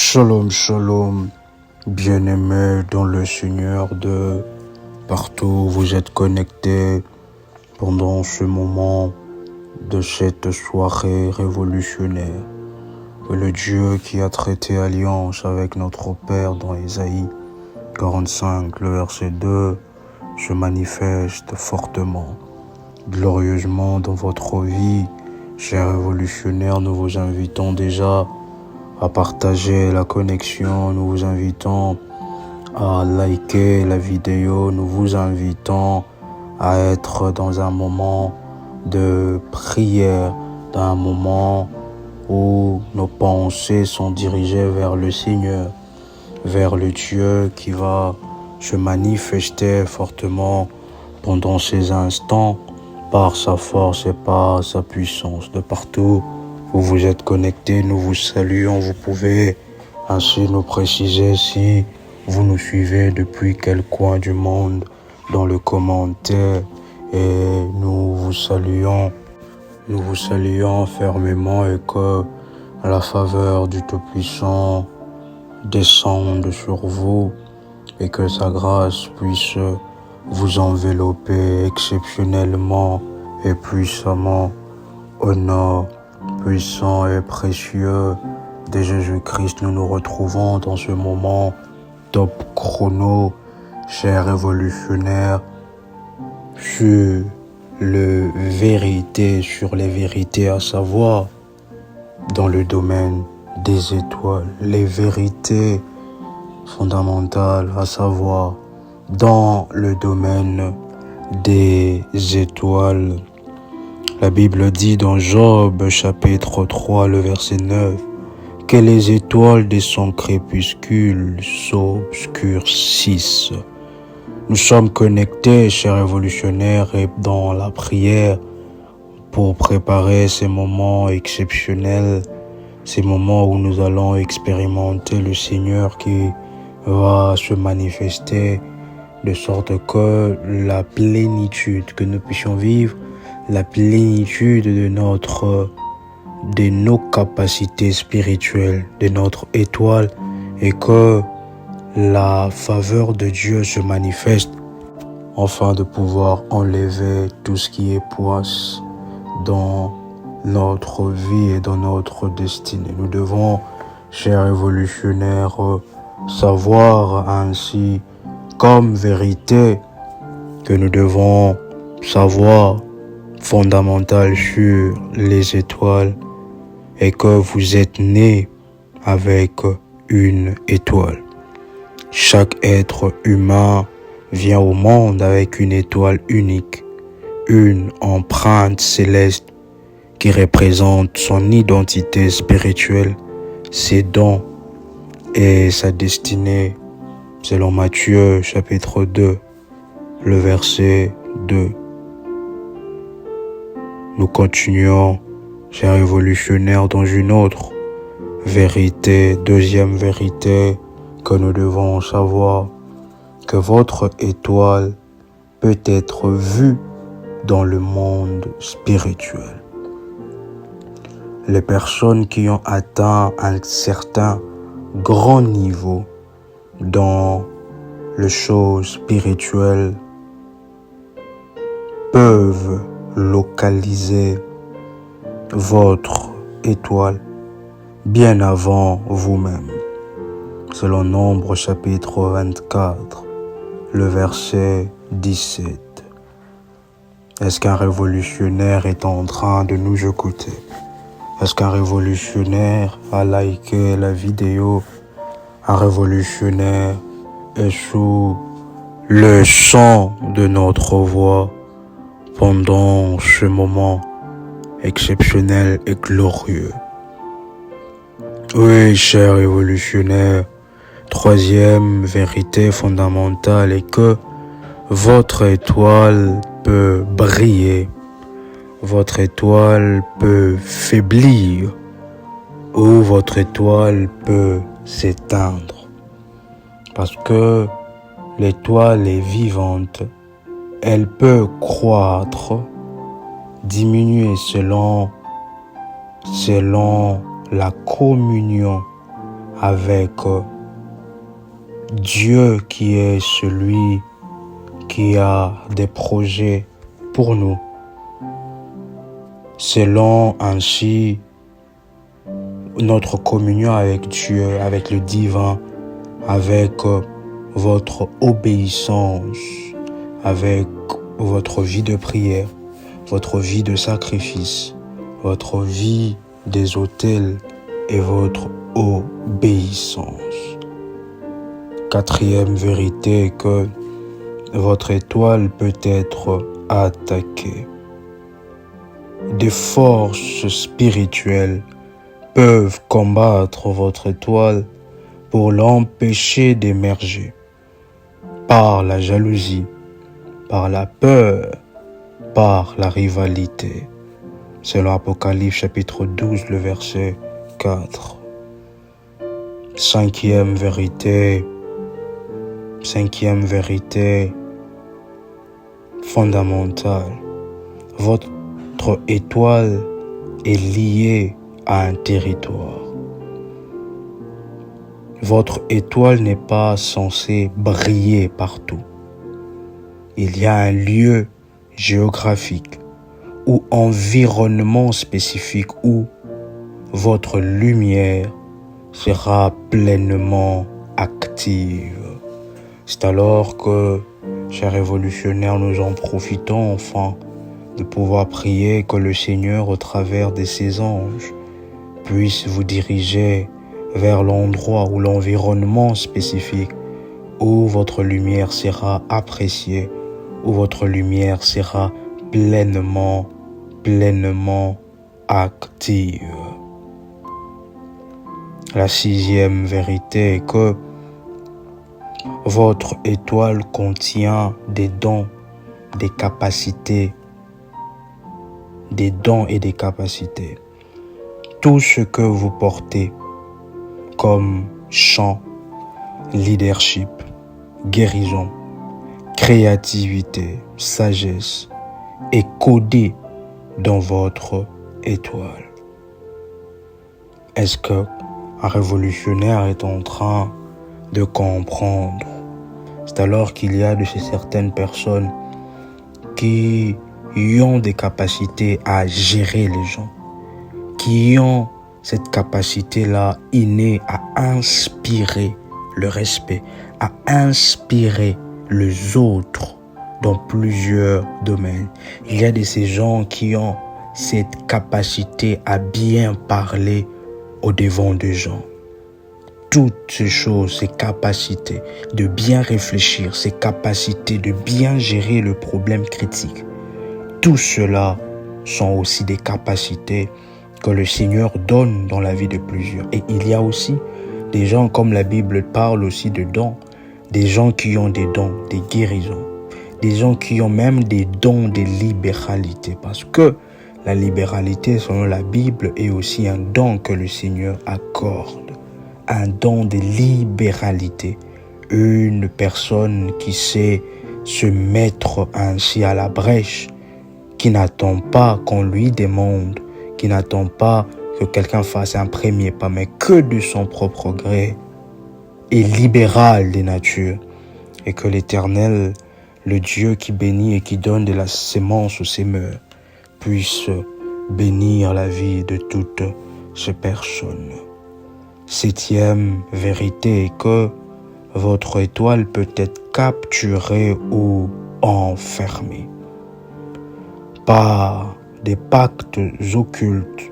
Shalom, shalom, bien-aimés dans le Seigneur de partout où vous êtes connectés pendant ce moment de cette soirée révolutionnaire. Que le Dieu qui a traité alliance avec notre Père dans Ésaïe 45, le verset 2, se manifeste fortement, glorieusement dans votre vie. Chers révolutionnaires, nous vous invitons déjà à partager la connexion, nous vous invitons à liker la vidéo, nous vous invitons à être dans un moment de prière, dans un moment où nos pensées sont dirigées vers le Seigneur, vers le Dieu qui va se manifester fortement pendant ces instants par sa force et par sa puissance. De partout où vous êtes connectés, nous vous saluons. Vous pouvez ainsi nous préciser si vous nous suivez depuis quel coin du monde dans le commentaire, et nous vous saluons fermement, et que la faveur du Tout-Puissant descende sur vous et que sa grâce puisse vous envelopper exceptionnellement et puissamment au nom puissant et précieux de Jésus-Christ. Nous nous retrouvons dans ce moment top chrono, chers révolutionnaires, sur les vérités, à savoir dans le domaine des étoiles, les vérités fondamentales, à savoir dans le domaine des étoiles. La Bible dit dans Job chapitre 3, le verset 9, que les étoiles de son crépuscule s'obscurcissent. Nous sommes connectés, chers révolutionnaires, et dans la prière pour préparer ces moments exceptionnels, ces moments où nous allons expérimenter le Seigneur qui va se manifester de sorte que la plénitude, que nous puissions vivre la plénitude de nos capacités spirituelles, de notre étoile, et que la faveur de Dieu se manifeste afin de pouvoir enlever tout ce qui est poisse dans notre vie et dans notre destinée. Nous devons, chers révolutionnaires, savoir ainsi comme vérité que nous devons savoir fondamental sur les étoiles, et que vous êtes nés avec une étoile. Chaque être humain vient au monde avec une étoile unique, une empreinte céleste qui représente son identité spirituelle, ses dons et sa destinée, selon Matthieu chapitre 2, le verset 2. Nous continuons, chers révolutionnaires, dans une autre vérité, deuxième vérité que nous devons savoir, que votre étoile peut être vue dans le monde spirituel. Les personnes qui ont atteint un certain grand niveau dans les choses spirituelles peuvent localiser votre étoile bien avant vous-même. Selon Nombre chapitre 24, le verset 17. Est-ce qu'un révolutionnaire est en train de nous écouter? Est-ce qu'un révolutionnaire a liké la vidéo? Un révolutionnaire est sous le son de notre voix pendant ce moment exceptionnel et glorieux. Oui, chers révolutionnaires, troisième vérité fondamentale est que votre étoile peut briller, votre étoile peut faiblir, ou votre étoile peut s'éteindre. Parce que l'étoile est vivante, elle peut croître, diminuer selon la communion avec Dieu qui est celui qui a des projets pour nous, selon ainsi notre communion avec Dieu, avec le divin, avec votre obéissance, avec votre vie de prière, votre vie de sacrifice, votre vie des autels et votre obéissance. Quatrième vérité, que votre étoile peut être attaquée. Des forces spirituelles peuvent combattre votre étoile pour l'empêcher d'émerger par la jalousie, par la peur, par la rivalité. Selon Apocalypse chapitre 12, le verset 4. Cinquième vérité fondamentale. Votre étoile est liée à un territoire. Votre étoile n'est pas censée briller partout. Il y a un lieu géographique ou environnement spécifique où votre lumière sera pleinement active. C'est alors que, chers révolutionnaires, nous en profitons enfin de pouvoir prier que le Seigneur, au travers de ses anges, puisse vous diriger vers l'endroit ou l'environnement spécifique où votre lumière sera appréciée, où votre lumière sera pleinement active. La sixième vérité est que votre étoile contient des dons, des capacités, des dons et des capacités. Tout ce que vous portez comme chant, leadership, guérison, créativité, sagesse est codé dans votre étoile. Est-ce qu'un révolutionnaire est en train de comprendre? C'est alors qu'il y a de ces certaines personnes qui ont des capacités à gérer les gens, qui ont cette capacité-là innée à inspirer le respect, à inspirer les autres dans plusieurs domaines. Il y a de ces gens qui ont cette capacité à bien parler au devant des gens. Toutes ces choses, ces capacités de bien réfléchir, ces capacités de bien gérer le problème critique, tout cela sont aussi des capacités que le Seigneur donne dans la vie de plusieurs. Et il y a aussi des gens, comme la Bible parle aussi de dons, des gens qui ont des dons, des guérisons, des gens qui ont même des dons de libéralité, parce que la libéralité, selon la Bible, est aussi un don que le Seigneur accorde. Un don de libéralité. Une personne qui sait se mettre ainsi à la brèche, qui n'attend pas qu'on lui demande, qui n'attend pas que quelqu'un fasse un premier pas, mais que de son propre gré, est libéral des natures. Et que l'Éternel, le Dieu qui bénit et qui donne de la sémence aux semeurs, puisse bénir la vie de toutes ces personnes. Septième vérité est que votre étoile peut être capturée ou enfermée par des pactes occultes,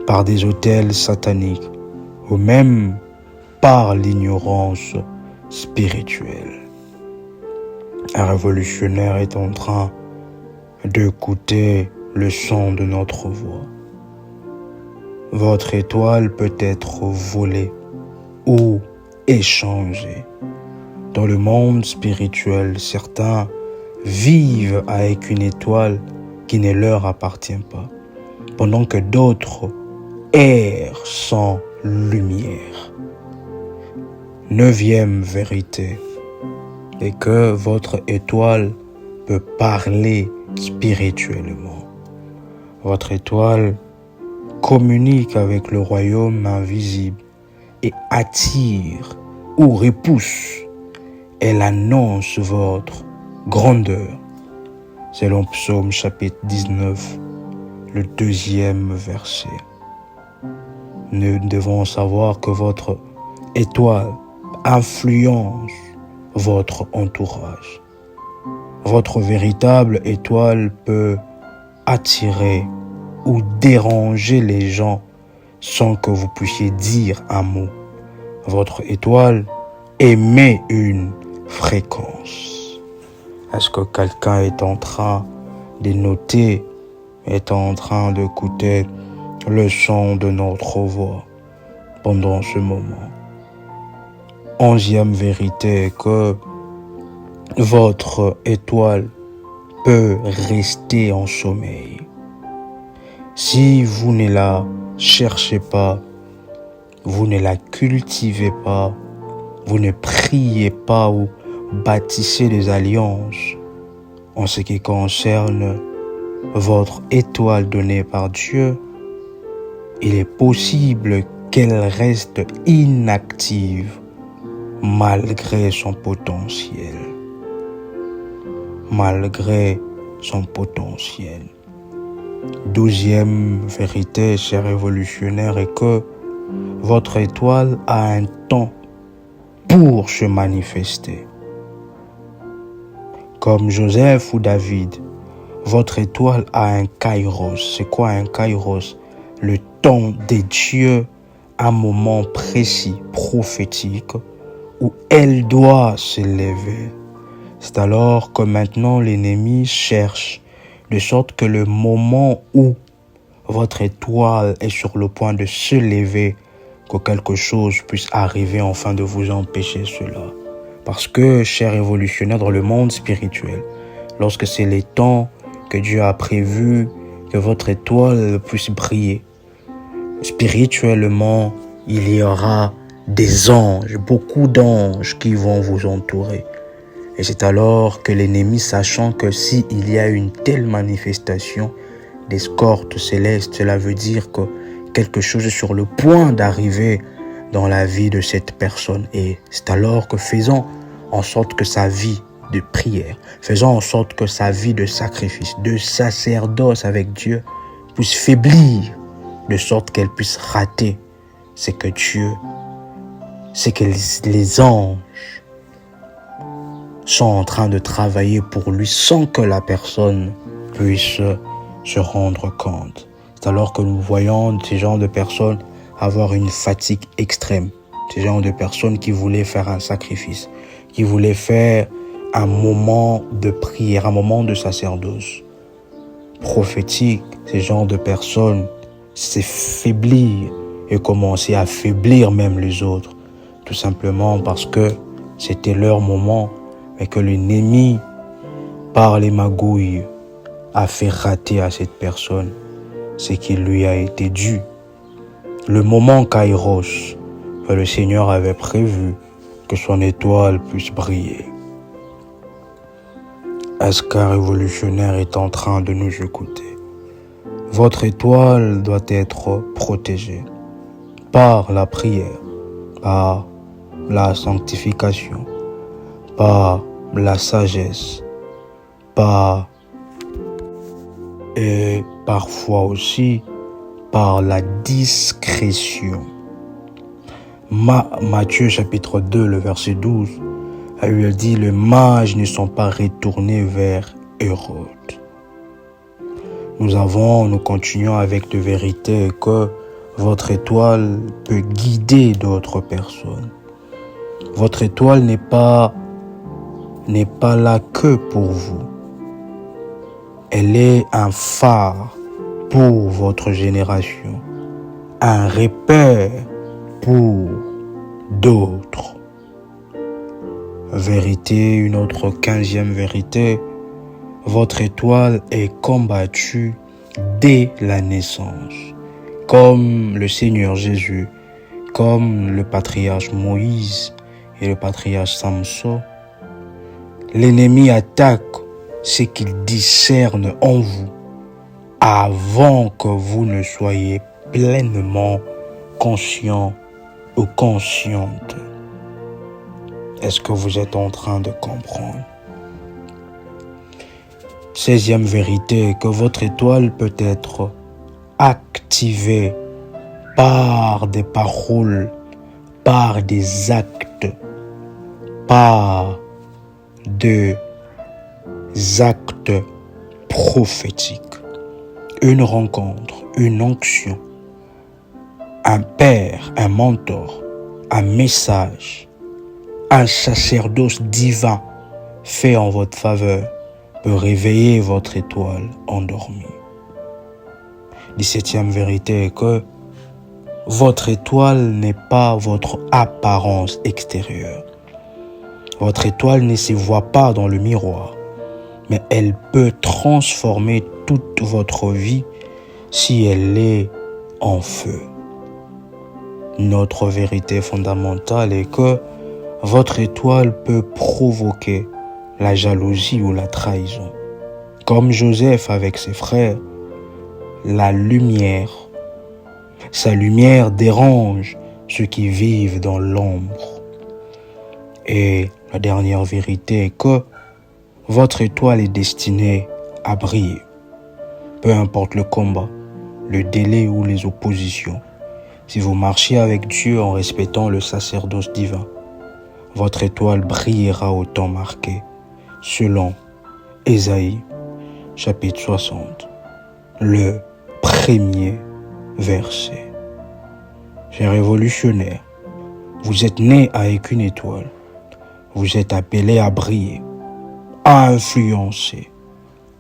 par des autels sataniques ou même par l'ignorance spirituelle. Un révolutionnaire est en train d'écouter le son de notre voix. Votre étoile peut être volée ou échangée. Dans le monde spirituel, certains vivent avec une étoile qui ne leur appartient pas, pendant que d'autres errent sans lumière. Neuvième vérité est que votre étoile peut parler spirituellement. Votre étoile communique avec le royaume invisible, et attire ou repousse. Elle annonce votre grandeur. Selon Psaume chapitre 19, le 2e verset. Nous devons savoir que votre étoile influence votre entourage. Votre véritable étoile peut attirer ou déranger les gens sans que vous puissiez dire un mot. Votre étoile émet une fréquence. Est-ce que quelqu'un est en train de noter, est en train d'écouter le son de notre voix pendant ce moment? 11e vérité est que votre étoile peut rester en sommeil. Si vous ne la cherchez pas, vous ne la cultivez pas, vous ne priez pas ou bâtissez des alliances en ce qui concerne votre étoile donnée par Dieu, il est possible qu'elle reste inactive malgré son potentiel. Malgré son potentiel. 12e vérité, chers révolutionnaires, est que votre étoile a un temps pour se manifester. Comme Joseph ou David, votre étoile a un kairos. C'est quoi un kairos? Le temps des dieux, un moment précis, prophétique, où elle doit s'élever. C'est alors que maintenant l'ennemi cherche, de sorte que le moment où votre étoile est sur le point de se lever, que quelque chose puisse arriver afin de vous empêcher cela. Parce que, chers révolutionnaires, dans le monde spirituel, lorsque c'est les temps que Dieu a prévu que votre étoile puisse briller, spirituellement, il y aura des anges, beaucoup d'anges qui vont vous entourer. Et c'est alors que l'ennemi, sachant que s'il y a une telle manifestation d'escorte céleste, cela veut dire que quelque chose est sur le point d'arriver dans la vie de cette personne. Et c'est alors que faisons en sorte que sa vie de prière, faisons en sorte que sa vie de sacrifice, de sacerdoce avec Dieu puisse faiblir, de sorte qu'elle puisse rater ce que Dieu, ce que les anges sont en train de travailler pour lui sans que la personne puisse se rendre compte. C'est alors que nous voyons ces genres de personnes avoir une fatigue extrême. Ces genres de personnes qui voulaient faire un sacrifice, qui voulaient faire un moment de prière, un moment de sacerdoce prophétique. Ces genres de personnes s'affaiblir et commencer à affaiblir même les autres. Tout simplement parce que c'était leur moment et que l'ennemi, par les magouilles, a fait rater à cette personne ce qui lui a été dû. Le moment Kairos que le Seigneur avait prévu que son étoile puisse briller. Est-ce qu'un révolutionnaire est en train de nous écouter? Votre étoile doit être protégée par la prière, par la sanctification, par la sagesse, par et parfois aussi par la discrétion. Matthieu chapitre 2, le verset 12, elle dit, les mages ne sont pas retournés vers Hérode. Nous continuons avec de vérité que votre étoile peut guider d'autres personnes. Votre étoile n'est pas là que pour vous. Elle est un phare pour votre génération, un repère pour d'autres. Vérité, une autre 15e vérité, votre étoile est combattue dès la naissance, comme le Seigneur Jésus, comme le patriarche Moïse et le patriarche Samson. L'ennemi attaque ce qu'il discerne en vous avant que vous ne soyez pleinement conscient ou consciente. Est-ce que vous êtes en train de comprendre? 16e vérité, que votre étoile peut être activée par des paroles, par des actes, par des actes prophétiques. Une rencontre, une onction, un père, un mentor, un message, un sacerdoce divin fait en votre faveur peut réveiller votre étoile endormie. 17e vérité est que votre étoile n'est pas votre apparence extérieure. Votre étoile ne se voit pas dans le miroir, mais elle peut transformer toute votre vie si elle est en feu. Notre vérité fondamentale est que votre étoile peut provoquer la jalousie ou la trahison. Comme Joseph avec ses frères, sa lumière dérange ceux qui vivent dans l'ombre. Et la dernière vérité est que votre étoile est destinée à briller. Peu importe le combat, le délai ou les oppositions, si vous marchez avec Dieu en respectant le sacerdoce divin, votre étoile brillera au temps marqué, selon Ésaïe, chapitre 60, le premier verset. Chers révolutionnaires, vous êtes nés avec une étoile. Vous êtes appelés à briller, à influencer,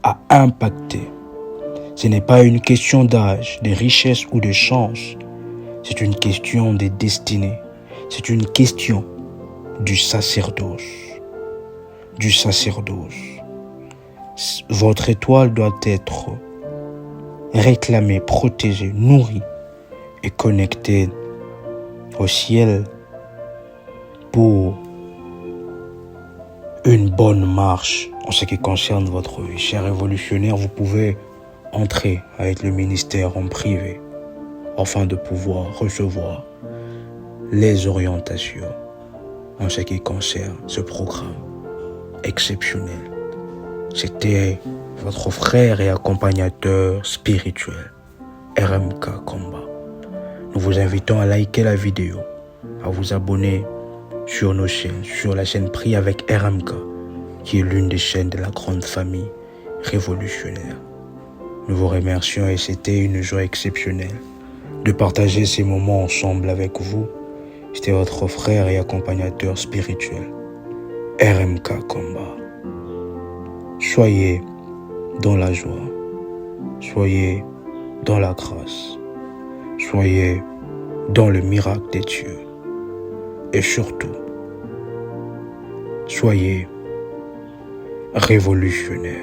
à impacter. Ce n'est pas une question d'âge, de richesse ou de chance. C'est une question de destinée. C'est une question du sacerdoce. Du sacerdoce. Votre étoile doit être réclamée, protégée, nourrie et connectée au ciel pour une bonne marche en ce qui concerne votre vie. Chers révolutionnaires, vous pouvez entrer avec le ministère en privé afin de pouvoir recevoir les orientations en ce qui concerne ce programme exceptionnel. C'était votre frère et accompagnateur spirituel, RMK Combat. Nous vous invitons à liker la vidéo, à vous abonner sur nos chaînes, sur la chaîne Prie avec RMK, qui est l'une des chaînes de la grande famille révolutionnaire. Nous vous remercions et c'était une joie exceptionnelle de partager ces moments ensemble avec vous. C'était votre frère et accompagnateur spirituel, RMK Combat. Soyez dans la joie, soyez dans la grâce, soyez dans le miracle des dieux et surtout, soyez révolutionnaires.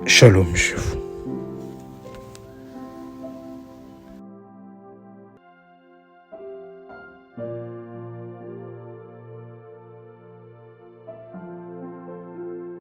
Shalom chez vous.